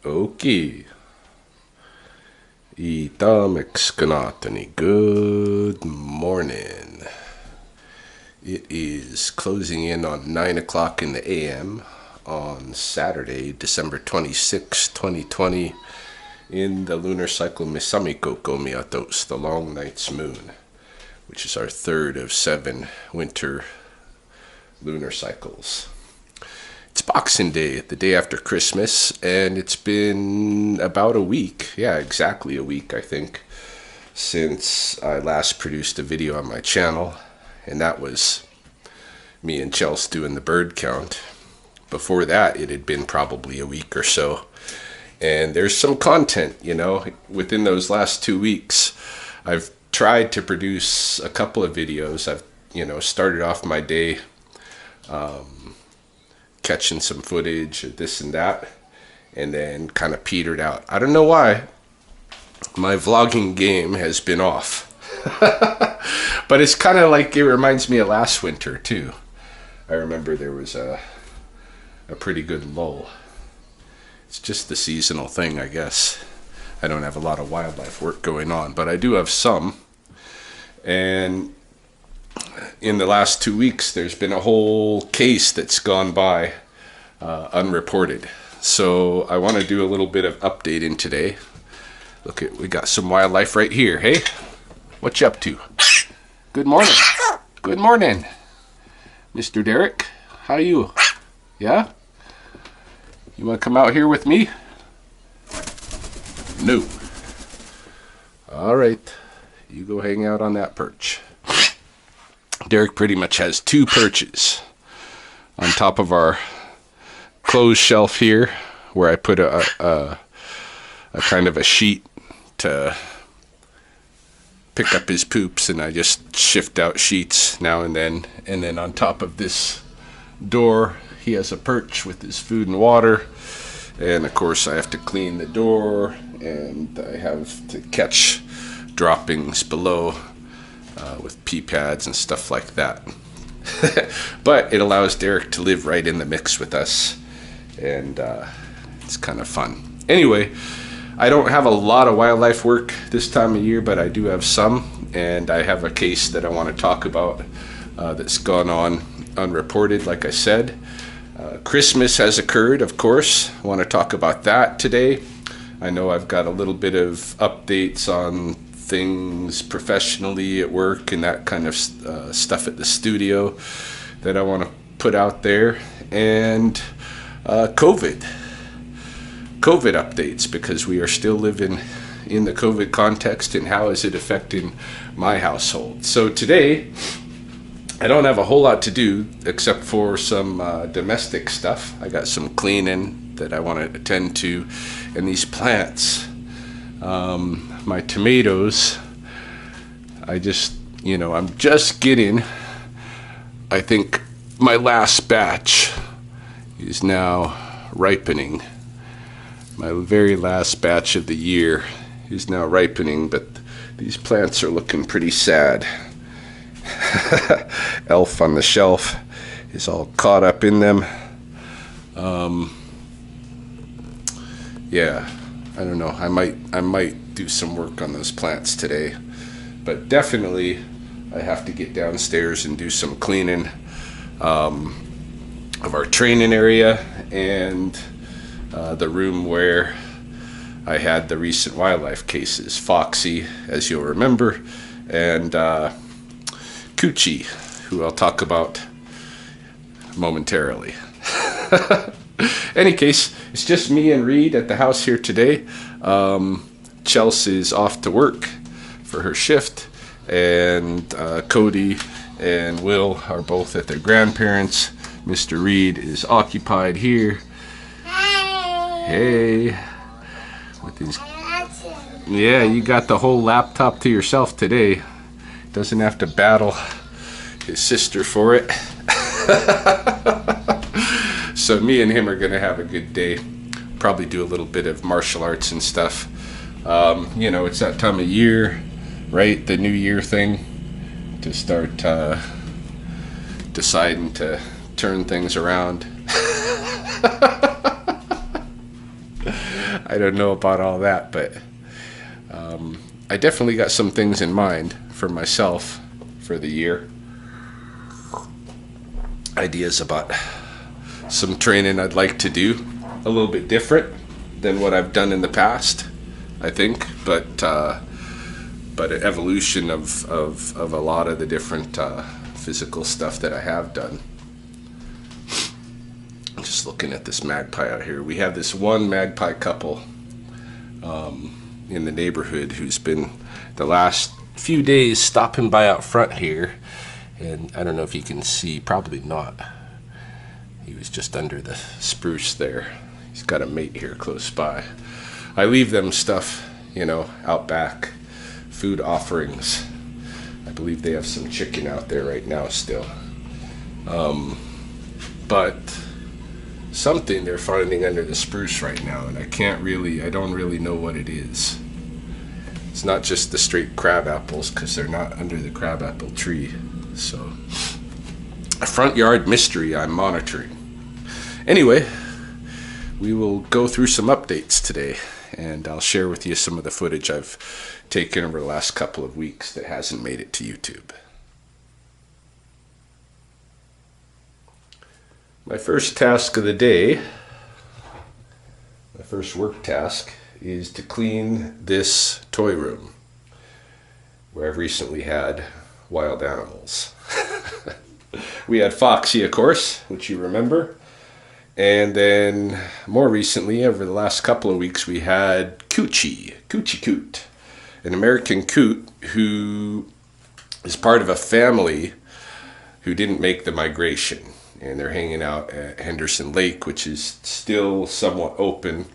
Okay. Itamexkanatani. Good morning. It is closing in on 9 o'clock in the AM on Saturday, December 26, 2020, in the lunar cycle Misamiko Miatos, the long night's moon, which is our third of 7 winter lunar cycles. It's Boxing Day, the day after Christmas, and it's been about a week, exactly a week, I think, since I last produced a video on my channel, and that was me and Chelsea doing the bird count. Before that, it had been probably a week or so, and there's some content, within those last 2 weeks. I've tried to produce a couple of videos. I've, started off my day catching some footage of this and that, and then kind of petered out. I don't know why. My vlogging game has been off. But it's kind of like, it reminds me of last winter too. I remember there was a pretty good lull. It's just the seasonal thing, I guess. I don't have a lot of wildlife work going on, but I do have some. And in the last 2 weeks, there's been a whole case that's gone by unreported. So I want to do a little bit of updating today. Look, we got some wildlife right here. Hey, what you up to? Good morning. Good morning, Mr. Derek. How you? Yeah? You want to come out here with me? No. All right. You go hang out on that perch. Derek pretty much has 2 perches on top of our closed shelf here, where I put a kind of a sheet to pick up his poops, and I just shift out sheets now and then. And then on top of this door, he has a perch with his food and water. And of course I have to clean the door, and I have to catch droppings below with pee pads and stuff like that. But it allows Derek to live right in the mix with us, and it's kind of fun. Anyway, I don't have a lot of wildlife work this time of year, but I do have some, and I have a case that I want to talk about that's gone on unreported, like I said. Christmas has occurred, of course. I want to talk about that today. I know I've got a little bit of updates on things professionally at work and that kind of stuff at the studio that I want to put out there, and COVID updates, because we are still living in the COVID context, and how is it affecting my household. So today I don't have a whole lot to do except for some domestic stuff. I got some cleaning that I want to attend to, and these plants, my tomatoes, I'm just getting, I think my last batch is now ripening. My very last batch of the year is now ripening, but these plants are looking pretty sad. Elf on the shelf is all caught up in them. I don't know. I might do some work on those plants today, but definitely I have to get downstairs and do some cleaning of our training area and the room where I had the recent wildlife cases. Foxy, as you'll remember, and Cootchie, who I'll talk about momentarily. Any case, it's just me and Reed at the house here today. Chelsea's off to work for her shift, and Cody and Will are both at their grandparents'. Mr. Reed is occupied here. Hey. With his... Yeah, you got the whole laptop to yourself today. Doesn't have to battle his sister for it. So me and him are going to have a good day. Probably do a little bit of martial arts and stuff. It's that time of year, right? The New Year thing, to start deciding to turn things around. I don't know about all that, but I definitely got some things in mind for myself for the year. Ideas about some training I'd like to do, a little bit different than what I've done in the past, I think, but an evolution of a lot of the different physical stuff that I have done. Just looking at this magpie out here. We have this one magpie couple in the neighborhood who's been the last few days stopping by out front here, and I don't know if you can see, probably not. He was just under the spruce there. He's got a mate here close by. I leave them stuff, out back, food offerings. I believe they have some chicken out there right now still. But something they're finding under the spruce right now, and I don't really know what it is. It's not just the straight crab apples, because they're not under the crabapple tree. So, a front yard mystery I'm monitoring. Anyway, we will go through some updates today, and I'll share with you some of the footage I've taken over the last couple of weeks that hasn't made it to YouTube. My first task of the day, my first work task, is to clean this toy room where I've recently had wild animals. We had Foxy, of course, which you remember. And then more recently, over the last couple of weeks, we had Cootchie Coot, an American coot who is part of a family who didn't make the migration. And they're hanging out at Henderson Lake, which is still somewhat open.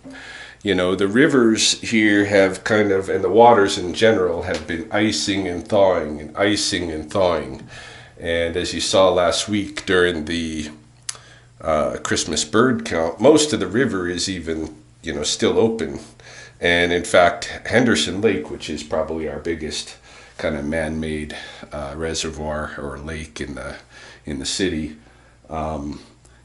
The rivers here have and the waters in general have been icing and thawing and icing and thawing. And as you saw last week during the Christmas bird count, most of the river is even, still open. And in fact, Henderson Lake, which is probably our biggest kind of man-made reservoir or lake in the city,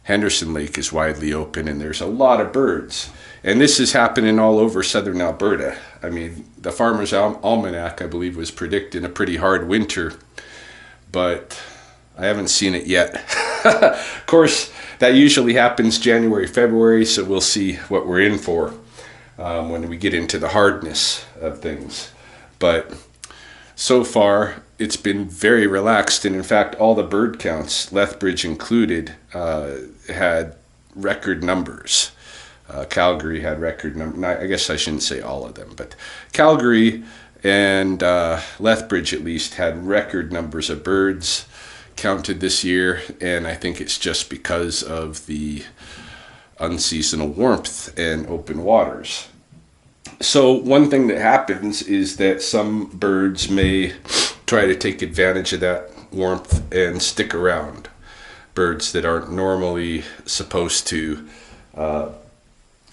Henderson Lake is widely open, and there's a lot of birds. And this is happening all over southern Alberta. I mean, the Farmer's Almanac, I believe, was predicting a pretty hard winter, but I haven't seen it yet. Of course, that usually happens January, February, so we'll see what we're in for when we get into the hardness of things. But so far, it's been very relaxed, and in fact, all the bird counts, Lethbridge included, had record numbers. Calgary had record numbers. I guess I shouldn't say all of them, but Calgary and Lethbridge at least had record numbers of birds counted this year, and I think it's just because of the unseasonal warmth and open waters. So one thing that happens is that some birds may try to take advantage of that warmth and stick around. Birds that aren't normally supposed to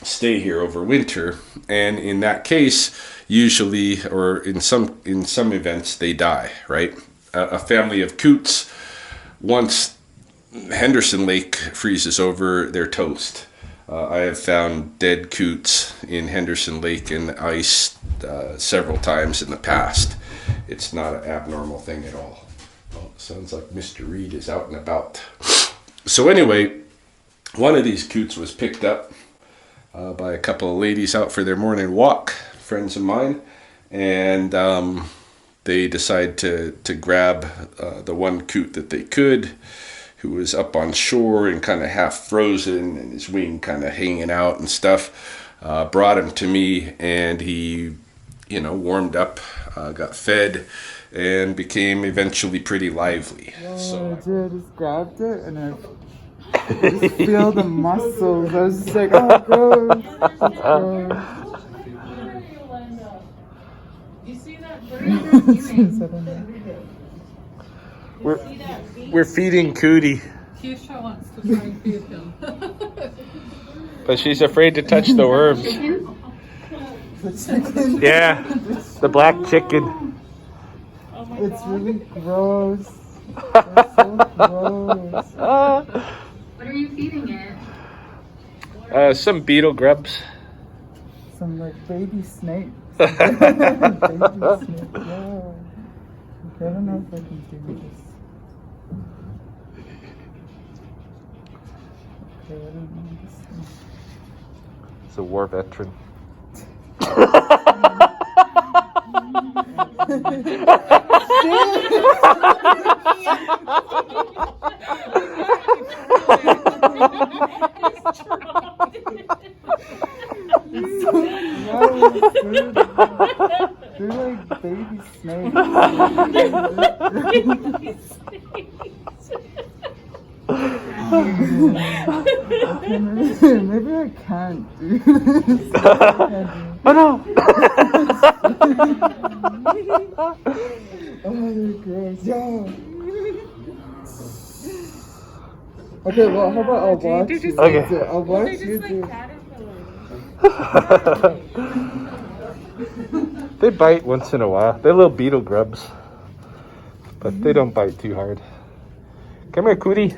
stay here over winter, and in that case, usually, or in some events, they die, right? A family of coots, once Henderson Lake freezes over, they're toast. I have found dead coots in Henderson Lake in the ice several times in the past. It's not an abnormal thing at all. Well, it sounds like Mr. Reed is out and about. So anyway, one of these coots was picked up by a couple of ladies out for their morning walk, friends of mine, and they decided to grab the one coot that they could, who was up on shore and kind of half frozen and his wing kind of hanging out and stuff. Brought him to me, and he, warmed up, got fed, and became eventually pretty lively. So I just grabbed it, and I just feel the muscles. I was just like, oh, gross. It's gross. You see that bird? We're feeding Cootie, Keisha wants to try and feed him. but she's afraid to touch the worms. The chicken. Yeah, the black chicken. Oh my It's God. really gross. It's so gross. What are you feeding it? Some beetle grubs. some like baby snakes. Baby snakes, yeah. Okay, I don't know if I can do this. Okay, I don't know this one. It's a war veteran. They're like baby snakes. Okay, maybe I can't do this. Oh no! Oh, they're gross. Yeah. Okay, well, how about I'll watch you do Okay. it. I'll watch They're you just do like caterpillars. They bite once in a while. They're little beetle grubs. But they don't bite too hard. Come here, Cootie.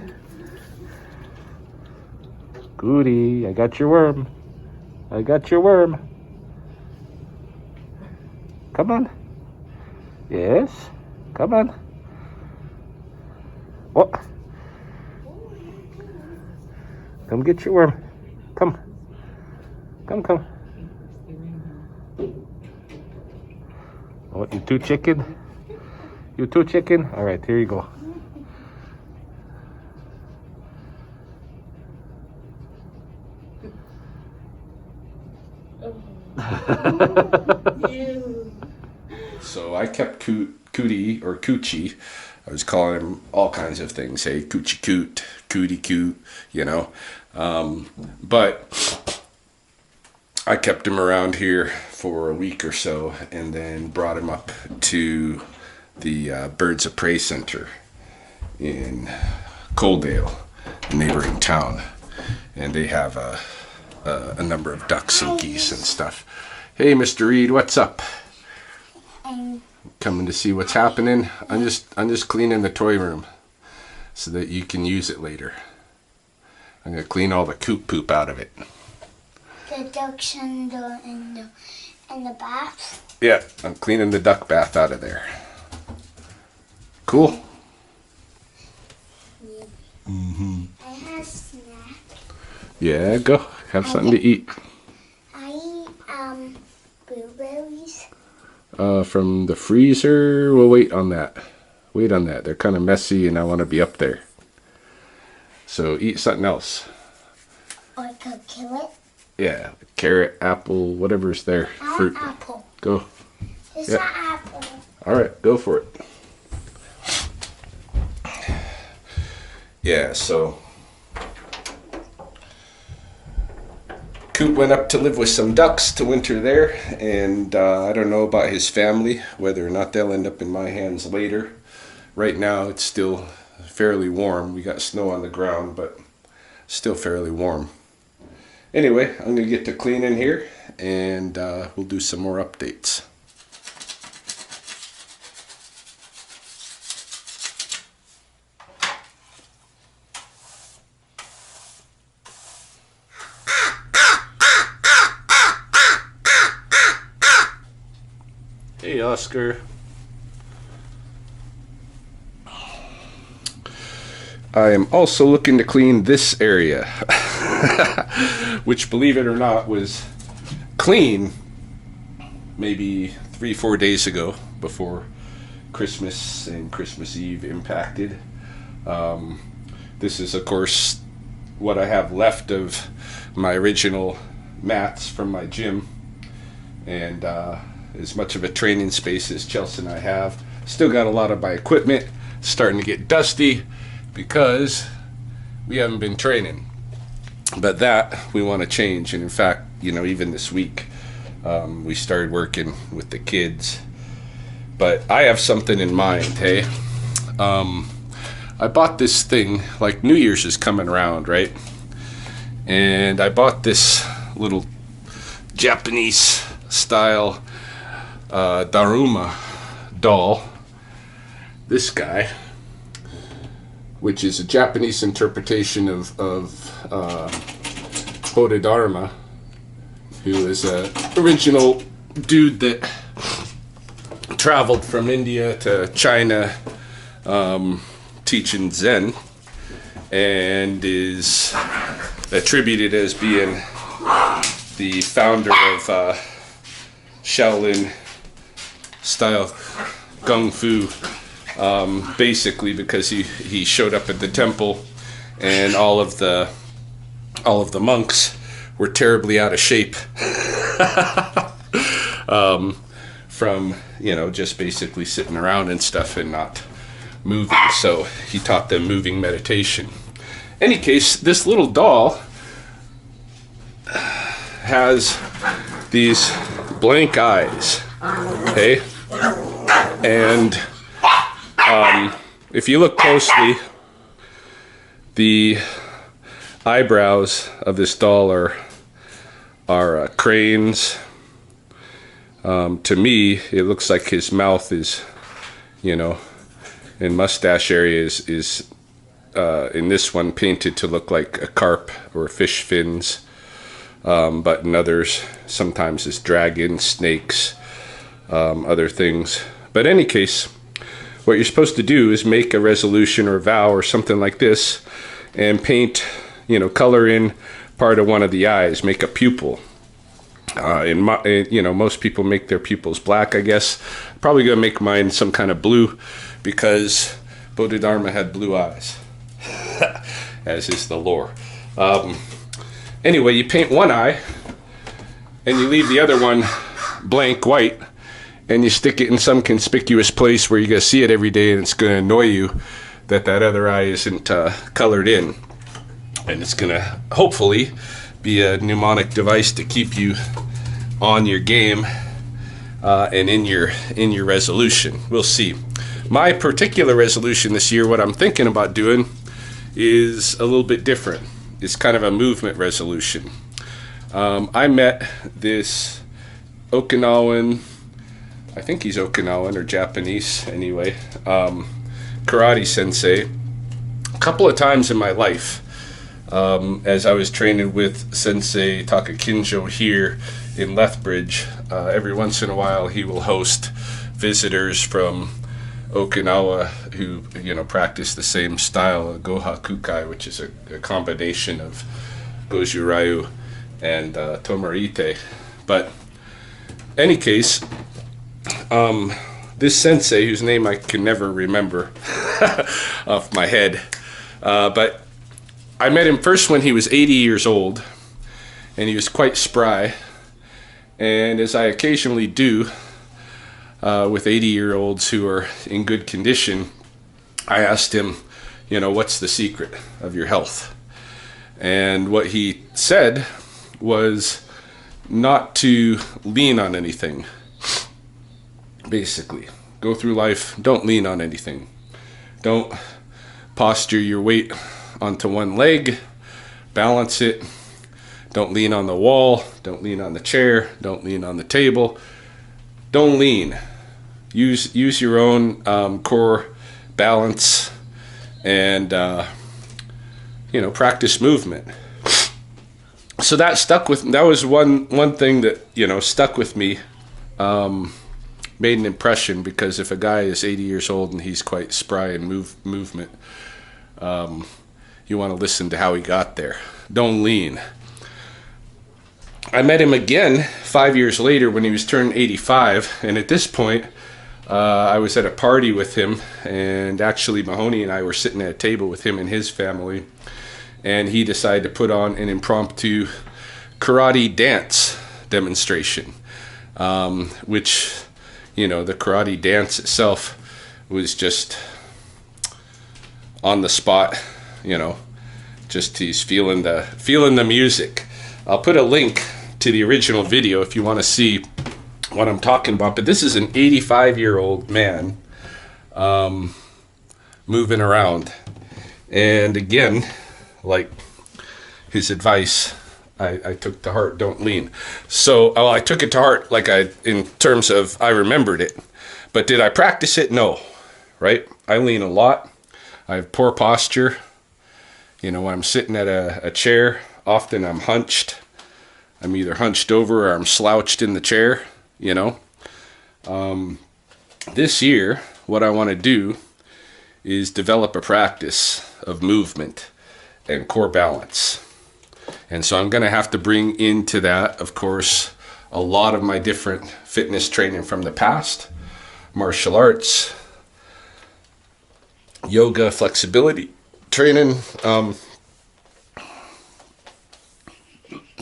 Cootie, I got your worm. I got your worm. Come on. Yes? Come on. Oh. Come get your worm. Come. Come. Oh, you too chicken? You too chicken? All right, here you go. So I kept Cootie or Cootchie. I was calling him all kinds of things. Hey, Cootchie Coot, Cootie Coot, you know. But I kept him around here for a week or so and then brought him up to the Birds of Prey Center in Coaldale, a neighboring town. And they have a number of ducks and geese and stuff. Hey, Mr. Reed, what's up? Coming to see what's happening. I'm just cleaning the toy room so that you can use it later. I'm gonna clean all the coop poop out of it. The ducks in the bath. Yeah, I'm cleaning the duck bath out of there. Cool. I have snack. Yeah, go have something to eat. I eat blueberries. From the freezer. We'll wait on that. Wait on that. They're kind of messy, and I want to be up there. So eat something else. Or I could kill it. Yeah, carrot, apple, whatever's there. I want Fruit. apple. Go. It's Yeah. an apple. All right, go for it. Yeah, so Coop went up to live with some ducks to winter there, and I don't know about his family, whether or not they'll end up in my hands later. Right now, it's still fairly warm. We got snow on the ground, but still fairly warm. Anyway, I'm going to get to cleaning here, and we'll do some more updates. Hey, Oscar. I am also looking to clean this area, which, believe it or not, was clean maybe 3-4 days ago before Christmas and Christmas Eve impacted. This is, of course, what I have left of my original mats from my gym, and as much of a training space as Chelsea and I have. Still got a lot of my equipment starting to get dusty because we haven't been training. But that we want to change, and in fact, you know, even this week we started working with the kids. But I have something in mind, hey? I bought this thing, like New Year's is coming around, right? And I bought this little Japanese style Daruma doll. This guy, which is a Japanese interpretation of Bodhidharma. who is a original dude that traveled from India to China, teaching Zen, and is attributed as being the founder of Shaolin style Kung Fu, basically because he showed up at the temple and all of the monks were terribly out of shape from, just basically sitting around and stuff and not moving. So he taught them moving meditation. Any case, this little doll has these blank eyes, okay? And if you look closely, the eyebrows of this doll are cranes. To me, it looks like his mouth is, and mustache area is in this one painted to look like a carp or fish fins. But in others, sometimes it's dragons, snakes, other things. But in any case, what you're supposed to do is make a resolution or vow or something like this and paint, color in part of one of the eyes, make a pupil. Most people make their pupils black, I guess. Probably gonna make mine some kind of blue because Bodhidharma had blue eyes, as is the lore. Anyway, you paint one eye and you leave the other one blank white and you stick it in some conspicuous place where you're going to see it every day and it's going to annoy you that other eye isn't colored in. And it's going to hopefully be a mnemonic device to keep you on your game and in your resolution. We'll see. My particular resolution this year, what I'm thinking about doing, is a little bit different. It's kind of a movement resolution. I met this Okinawan, I think he's Okinawan or Japanese anyway, karate sensei a couple of times in my life. As I was training with Sensei Takakinjo here in Lethbridge, every once in a while he will host visitors from Okinawa who practice the same style, Goha Kukai, which is a combination of Goju Ryu and Tomarite. But any case, this sensei, whose name I can never remember off my head, but I met him first when he was 80 years old, and he was quite spry. And as I occasionally do with 80-year-olds who are in good condition, I asked him, what's the secret of your health? And what he said was not to lean on anything. Basically, go through life, don't lean on anything. Don't posture your weight onto one leg, balance it. Don't lean on the wall, don't lean on the chair, don't lean on the table. Don't lean. Use your own core balance and practice movement. So that was one thing that stuck with me, made an impression, because if a guy is 80 years old and he's quite spry in movement, you want to listen to how he got there. Don't lean. I met him again 5 years later when he was turning 85, and at this point I was at a party with him, and actually Mahoney and I were sitting at a table with him and his family, and he decided to put on an impromptu karate dance demonstration, which, the karate dance itself was just on the spot, just he's feeling the music. I'll put a link to the original video if you want to see what I'm talking about. But this is an 85-year-old man moving around. And again, like his advice, I took to heart, don't lean. So I took it to heart in terms of I remembered it. But did I practice it? No, right? I lean a lot. I have poor posture. When I'm sitting at a chair, often I'm hunched. I'm either hunched over or I'm slouched in the chair, you know. This year, what I want to do is develop a practice of movement and core balance. And so I'm going to have to bring into that, of course, a lot of my different fitness training from the past, martial arts, yoga, flexibility training,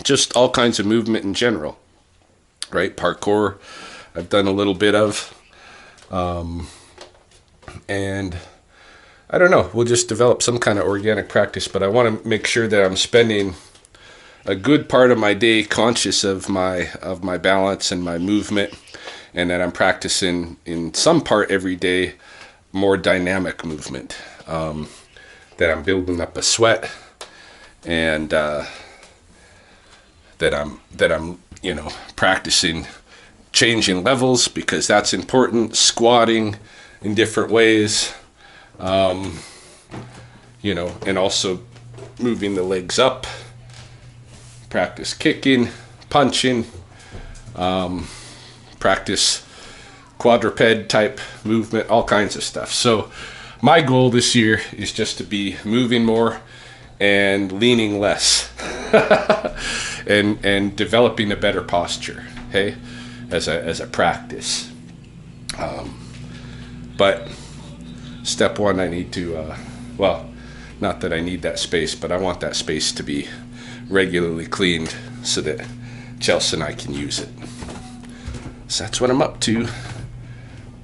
just all kinds of movement in general, right? Parkour, I've done a little bit of, and I don't know, we'll just develop some kind of organic practice, but I want to make sure that I'm spending a good part of my day conscious of my balance and my movement, and that I'm practicing in some part every day more dynamic movement, that I'm building up a sweat, and that I'm you know, practicing changing levels, because that's important, squatting in different ways, you know, and also moving the legs up, practice kicking, punching, practice quadruped type movement, all kinds of stuff. So my goal this year is just to be moving more and leaning less and developing a better posture, hey, as a practice. But step one, I need to well, not that I need that space, but I want that space to be regularly cleaned so that Chelsea and I can use it. So that's what I'm up to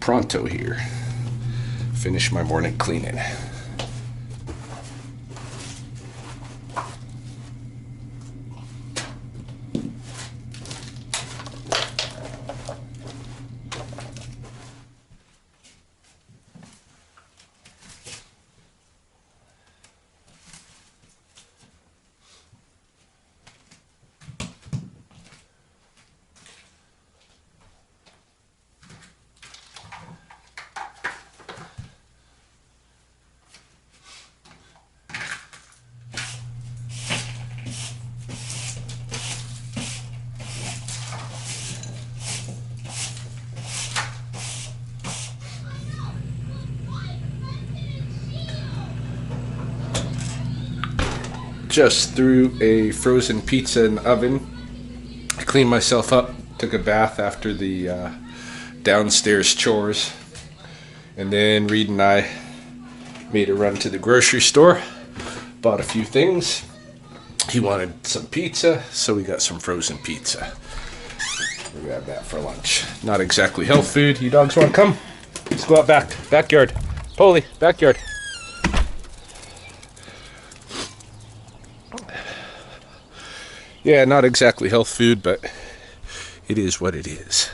pronto here. Finish my morning cleaning. Just threw a frozen pizza in the oven. I cleaned myself up, took a bath after the downstairs chores, and then Reed and I made a run to the grocery store, bought a few things. He wanted some pizza, so we got some frozen pizza. We grabbed that for lunch. Not exactly health food. You dogs want to come? Let's go out backyard. Polly, backyard. Yeah, not exactly health food, but it is what it is.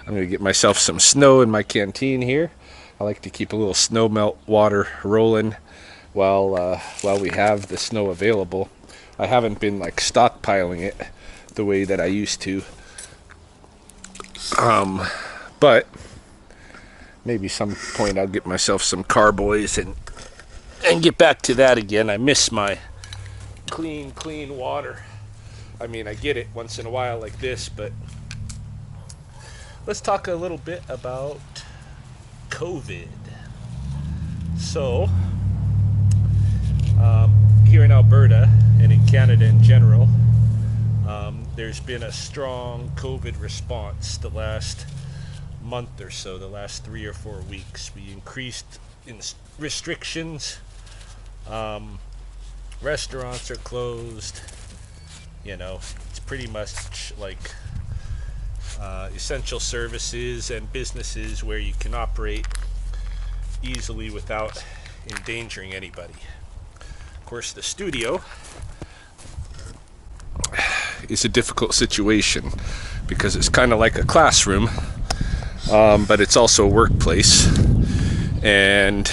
I'm going to get myself some snow in my canteen here. I like to keep a little snow melt water rolling while we have the snow available. I haven't been like stockpiling it the way that I used to. But maybe some point I'll get myself some carboys and get back to that again. I miss my clean water. I mean, I get it once in a while like this, but let's talk a little bit about COVID. So, here in Alberta and in Canada in general, there's been a strong COVID response the last month or so, the last 3 or 4 weeks. We increased in restrictions. Restaurants are closed. You know, it's pretty much like essential services and businesses where you can operate easily without endangering anybody. Of course, the studio is a difficult situation because it's kind of like a classroom, but it's also a workplace. And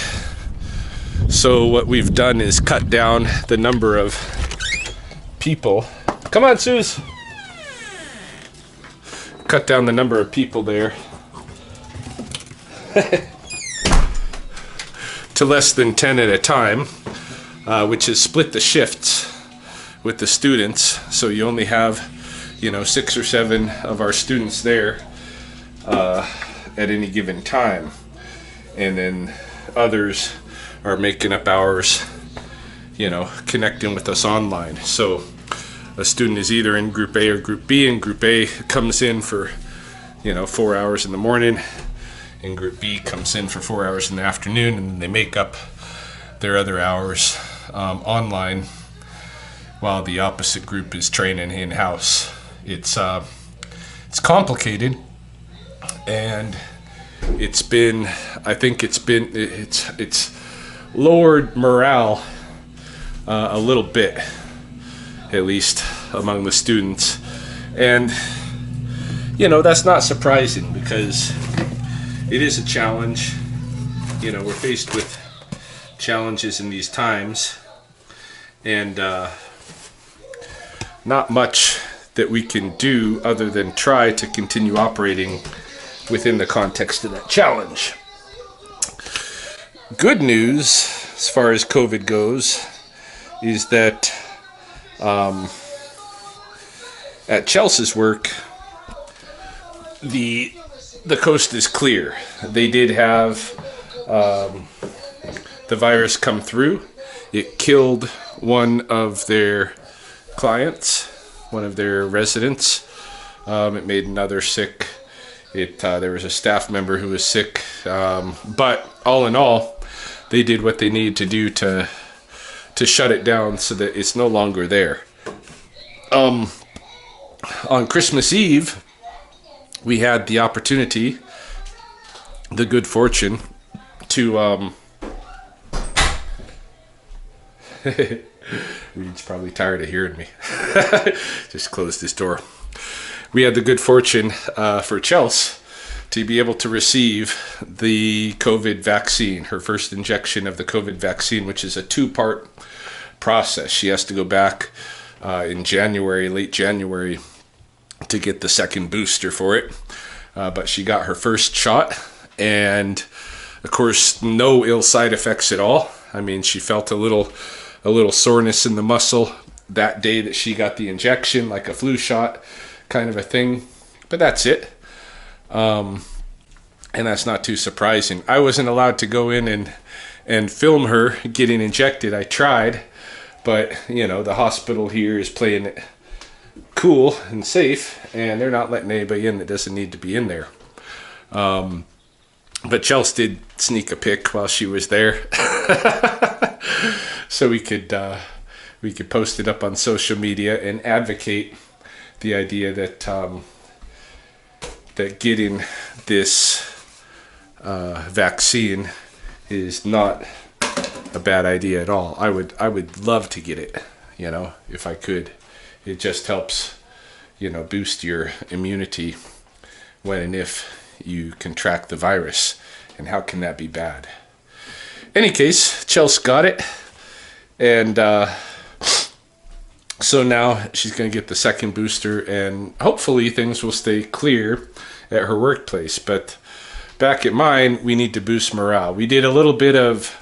so what we've done is cut down the number of people. Come on, Suze. Cut down the number of people there to less than 10 at a time, which has split the shifts, with the students, so you only have, 6 or 7 of our students there at any given time, and then others are making up hours, connecting with us online. So a student is either in group A or group B, and group A comes in for 4 hours in the morning, and group B comes in for 4 hours in the afternoon, and they make up their other hours online while the opposite group is training in-house. It's complicated, and I think it's lowered morale a little bit, at least among the students. And that's not surprising, because it is a challenge. We're faced with challenges in these times, and not much that we can do other than try to continue operating within the context of that challenge. Good news, as far as COVID goes, is that at Chelsea's work, the coast is clear. They did have the virus come through. It killed one of their clients, one of their residents. It made another sick. There was a staff member who was sick. But all in all, they did what they needed to do to shut it down so that it's no longer there. On Christmas Eve, we had the opportunity, the good fortune, to Reed's probably tired of hearing me. Just closed this door. We had the good fortune for Chelsea to be able to receive the COVID vaccine, her first injection of the COVID vaccine, which is a 2-part process. She has to go back in January, late January, to get the second booster for it. But she got her first shot, and of course, no ill side effects at all. I mean, she felt a little soreness in the muscle that day that she got the injection, like a flu shot kind of a thing. But that's it. And that's not too surprising. I wasn't allowed to go in and film her getting injected. I tried, but the hospital here is playing it cool and safe, and they're not letting anybody in that doesn't need to be in there. But Chelsea did sneak a pic while she was there, so we could post it up on social media and advocate the idea that that getting this vaccine is not a bad idea at all. I would love to get it, if I could. It just helps, boost your immunity when and if you contract the virus. And how can that be bad? Any case, Chelsea got it. And so now she's going to get the second booster, and hopefully things will stay clear at her workplace. But back at mine, we need to boost morale. We did a little bit of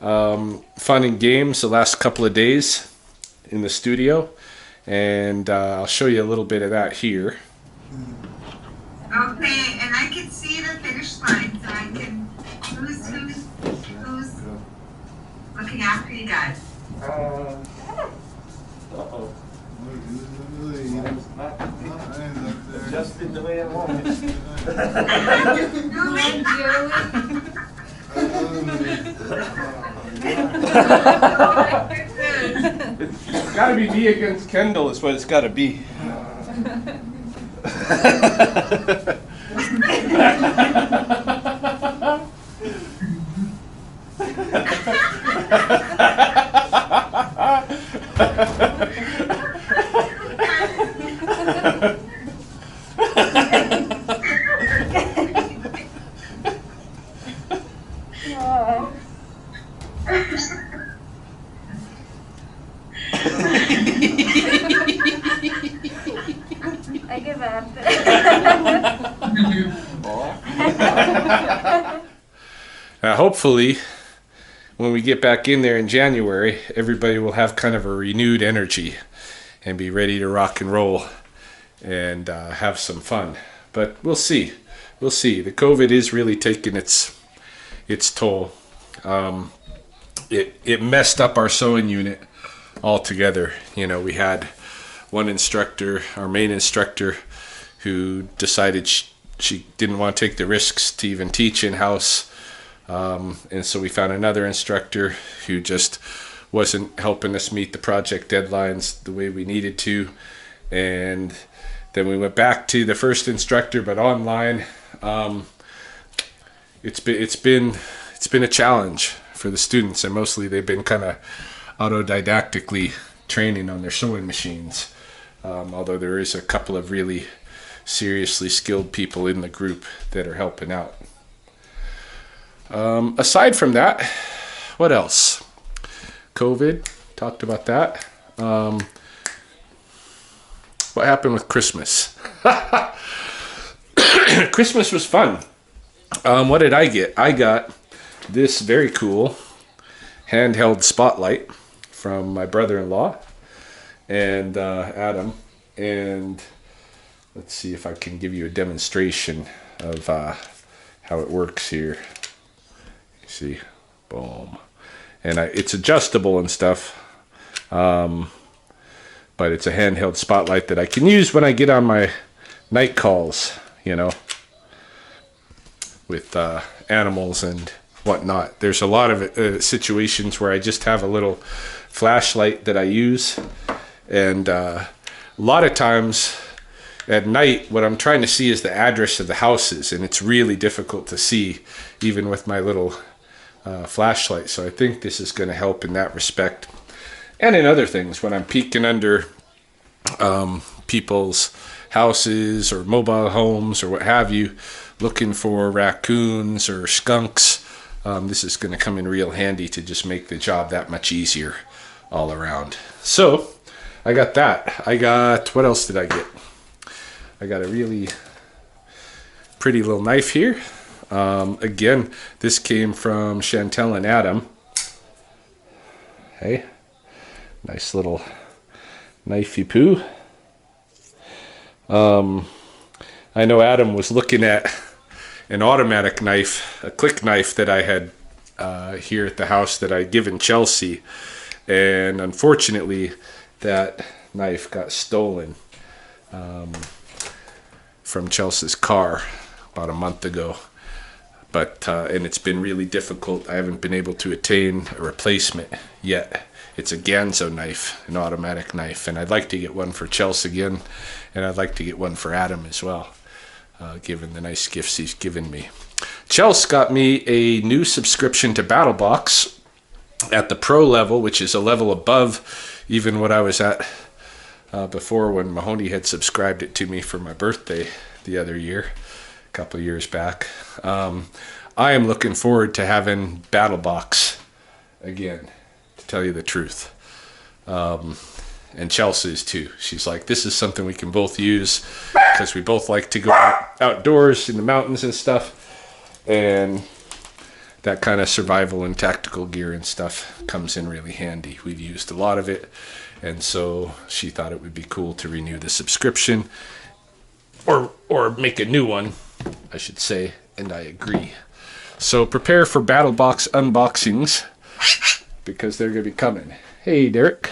fun and games the last couple of days in the studio, and I'll show you a little bit of that here. Okay, and I can see the finish line, so I can. Who's looking after you guys? Just in the way I want it. It's got to be me against Kendall is what it's got to be. I give up. Hopefully, when we get back in there in January, everybody will have kind of a renewed energy and be ready to rock and roll and have some fun. But we'll see. We'll see. The COVID is really taking its toll. It messed up our sewing unit altogether. You know, we had one instructor, our main instructor, who decided she didn't want to take the risks to even teach in-house. And so we found another instructor who just wasn't helping us meet the project deadlines the way we needed to. And then we went back to the first instructor, but online. It's been a challenge for the students, and mostly they've been kind of autodidactically training on their sewing machines. Although there is a couple of really seriously skilled people in the group that are helping out. Aside from that, what else? COVID, talked about that. What happened with Christmas? Christmas was fun. What did I get? I got this very cool handheld spotlight from my brother-in-law and Adam. And let's see if I can give you a demonstration of how it works here. You see, boom. And it's adjustable and stuff. But it's a handheld spotlight that I can use when I get on my night calls, you know, with animals and whatnot. There's a lot of situations where I just have a little flashlight that I use. And a lot of times at night, what I'm trying to see is the address of the houses. And it's really difficult to see even with my little flashlight. So I think this is going to help in that respect. And in other things, when I'm peeking under people's houses or mobile homes or what have you, looking for raccoons or skunks, this is going to come in real handy to just make the job that much easier all around. So I got that. What else did I get? I got a really pretty little knife here. Again, this came from Chantel and Adam. Hey. Nice little knifey poo. I know Adam was looking at an automatic knife, a click knife that I had here at the house that I'd given Chelsea. And unfortunately, that knife got stolen from Chelsea's car about a month ago. But and it's been really difficult. I haven't been able to attain a replacement yet. It's a Ganzo knife, an automatic knife, and I'd like to get one for Chelsea again, and I'd like to get one for Adam as well, given the nice gifts he's given me. Chelsea got me a new subscription to BattleBox at the Pro level, which is a level above even what I was at before when Mahoney had subscribed it to me for my birthday the other year, a couple of years back. I am looking forward to having BattleBox again, to tell you the truth. And Chelsea is too. She's like, this is something we can both use because we both like to go outdoors in the mountains and stuff. And that kind of survival and tactical gear and stuff comes in really handy. We've used a lot of it. And so she thought it would be cool to renew the subscription or make a new one, I should say. And I agree. So prepare for BattleBox unboxings because they're going to be coming. Hey, Derek.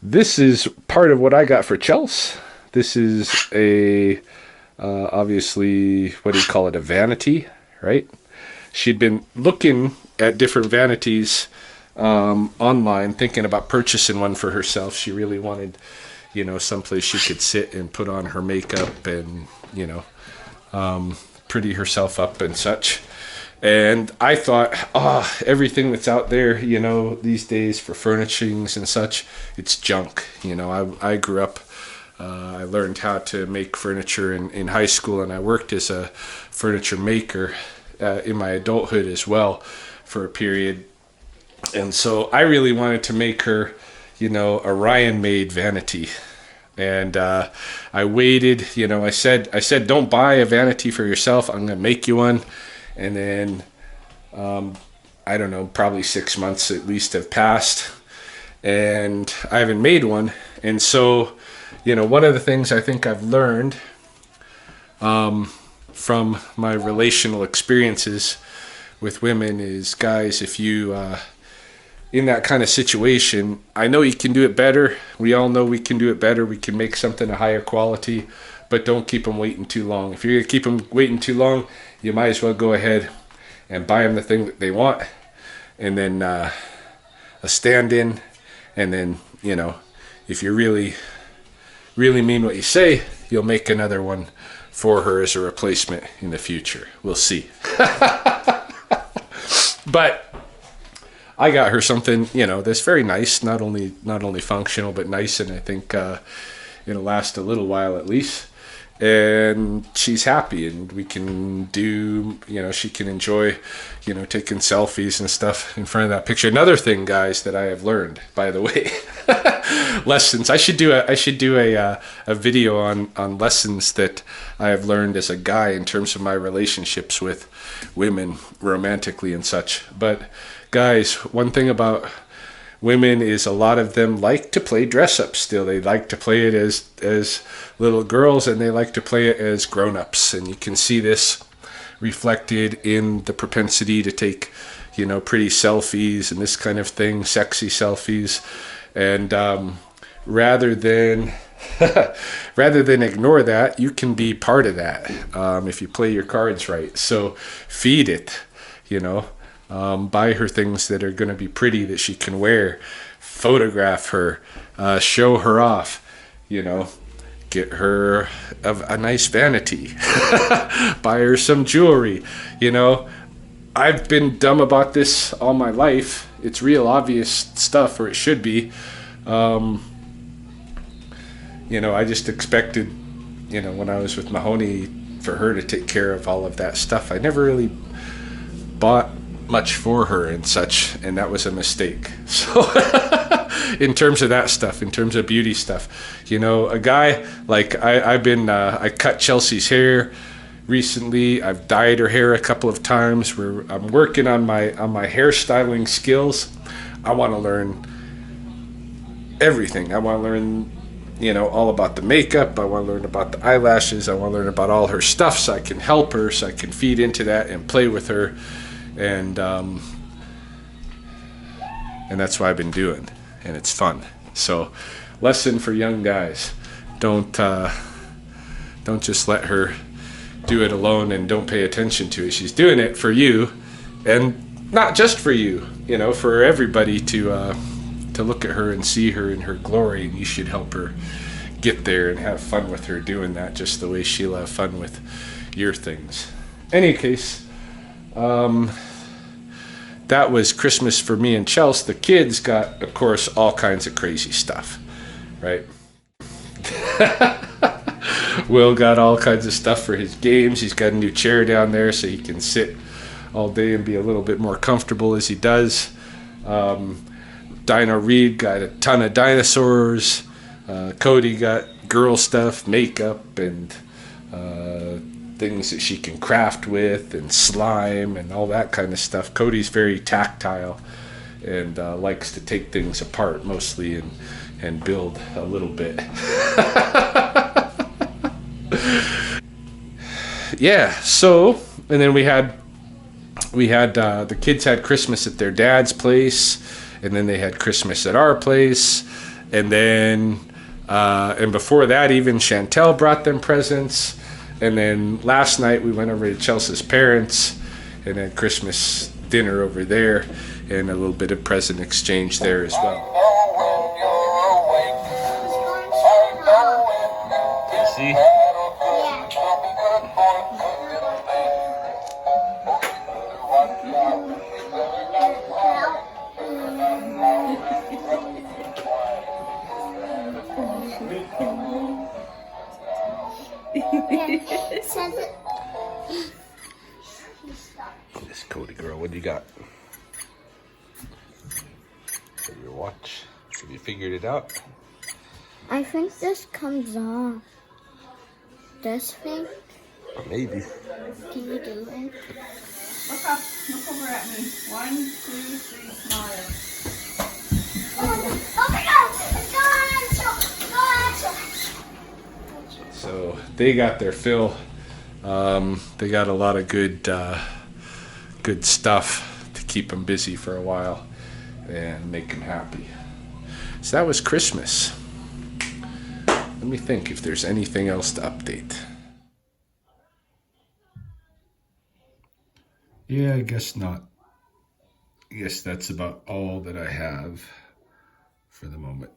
This is part of what I got for Chelsea. This is a, obviously, what do you call it, a vanity, right? She'd been looking at different vanities online, thinking about purchasing one for herself. She really wanted, someplace she could sit and put on her makeup and, pretty herself up and such. And I thought, everything that's out there, these days for furnishings and such, it's junk. I grew up, I learned how to make furniture in high school, and I worked as a furniture maker in my adulthood as well for a period. And so I really wanted to make her, a Ryan-made vanity. And I waited, I said, don't buy a vanity for yourself. I'm going to make you one. And then, I don't know, probably 6 months at least have passed. and I haven't made one. And so, you know, one of the things I think I've learned from my relational experiences with women is, guys, if you in that kind of situation, I know you can do it better. We all know we can do it better. We can make something a higher quality, but don't keep them waiting too long. If you're gonna keep them waiting too long, you might as well go ahead and buy them the thing that they want, and then a stand-in, and then, you know, if you really mean what you say, you'll make another one for her as a replacement in the future. We'll see. But I got her something, you know, that's very nice, not only functional, but nice, and I think it'll last a little while at least. And she's happy, and we can do, you know, she can enjoy, you know, taking selfies and stuff in front of that picture. Another thing, guys, that I have learned, by the way, lessons. I should do a video on lessons that I have learned as a guy in terms of my relationships with women romantically and such. But guys, one thing about women is a lot of them like to play dress up still. They like to play it as little girls, and they like to play it as grown-ups. And you can see this reflected in the propensity to take, you know, pretty selfies and this kind of thing, sexy selfies. And rather than ignore that, you can be part of that if you play your cards right. So feed it, you know. Buy her things that are going to be pretty that she can wear, photograph her, show her off, you know, get her a nice vanity, buy her some jewelry, you know. I've been dumb about this all my life. It's real obvious stuff, or it should be. You know, I just expected, you know, when I was with Mahoney, for her to take care of all of that stuff. I never really bought much for her and such, and that was a mistake. So in terms of that stuff, in terms of beauty stuff, you know, a guy like I cut Chelsea's hair recently. I've dyed her hair a couple of times. I'm working on my hairstyling skills. I want to learn everything. I want to learn, you know, all about the makeup. I want to learn about the eyelashes. I want to learn about all her stuff, so I can help her, so I can feed into that and play with her. And that's what I've been doing, and it's fun. So, lesson for young guys: don't just let her do it alone, and don't pay attention to it. She's doing it for you, and not just for you. You know, for everybody to look at her and see her in her glory. And you should help her get there and have fun with her doing that, just the way she'll have fun with your things. Any case. That was Christmas for me and Chelsea. The kids got, of course, all kinds of crazy stuff, right? Will got all kinds of stuff for his games. He's got a new chair down there so he can sit all day and be a little bit more comfortable as he does. Dino Reed got a ton of dinosaurs. Cody got girl stuff, makeup, and things that she can craft with, and slime and all that kind of stuff. Cody's very tactile and likes to take things apart mostly and build a little bit. Yeah, so, and then we had the kids had Christmas at their dad's place, and then they had Christmas at our place, and then and before that even Chantel brought them presents. And then last night we went over to Chelsea's parents and had Christmas dinner over there, and a little bit of present exchange there as well. See? This Cody girl, what do you got? Your watch. Have you figured it out? I think this comes off. This thing? Maybe. Can you do it? Look up. Look over at me. 1, 2, 3, smile. Oh, So they got their fill. They got a lot of good stuff to keep them busy for a while and make them happy. So that was Christmas. Let me think if there's anything else to update. Yeah, I guess not. I guess that's about all that I have for the moment.